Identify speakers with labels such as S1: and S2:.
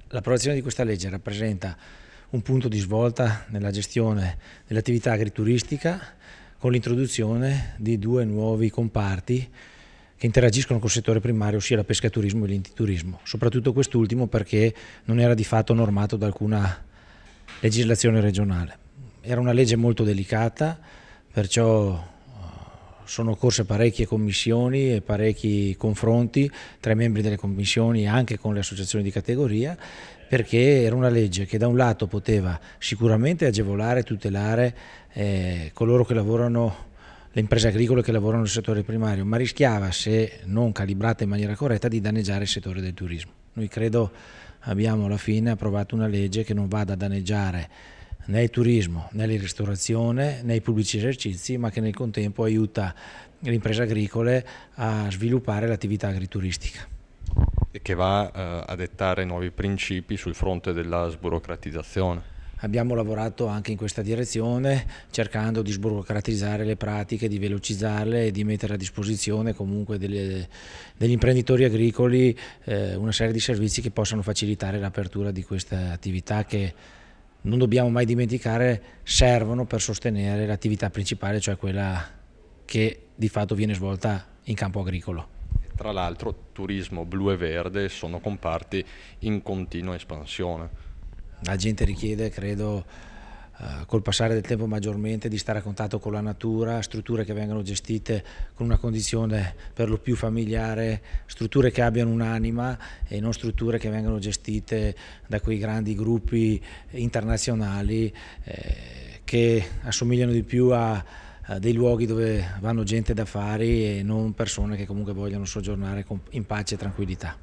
S1: L'approvazione di questa legge rappresenta un punto di svolta nella gestione dell'attività agrituristica con l'introduzione di due nuovi comparti che interagiscono col settore primario, ossia la pescaturismo e l'intiturismo, soprattutto quest'ultimo perché non era di fatto normato da alcuna legislazione regionale. Era una legge molto delicata, perciò sono occorse parecchie commissioni e parecchi confronti tra i membri delle commissioni e anche con le associazioni di categoria, perché era una legge che da un lato poteva sicuramente agevolare e tutelare coloro che lavorano, le imprese agricole che lavorano nel settore primario, ma rischiava, se non calibrata in maniera corretta, di danneggiare il settore del turismo. Noi credo abbiamo alla fine approvato una legge che non vada a danneggiare né il turismo, né la ristorazione, né i pubblici esercizi, ma che nel contempo aiuta le imprese agricole a sviluppare l'attività agrituristica.
S2: E che va a dettare nuovi principi sul fronte della sburocratizzazione.
S1: Abbiamo lavorato anche in questa direzione, cercando di sburocratizzare le pratiche, di velocizzarle e di mettere a disposizione comunque degli imprenditori agricoli una serie di servizi che possano facilitare l'apertura di queste attività che non dobbiamo mai dimenticare servono per sostenere l'attività principale, cioè quella che di fatto viene svolta in campo agricolo.
S2: Tra l'altro turismo blu e verde sono comparti in continua espansione.
S1: La gente richiede, credo, col passare del tempo maggiormente di stare a contatto con la natura, strutture che vengano gestite con una condizione per lo più familiare, strutture che abbiano un'anima e non strutture che vengano gestite da quei grandi gruppi internazionali che assomigliano di più a dei luoghi dove vanno gente d'affari e non persone che comunque vogliono soggiornare in pace e tranquillità.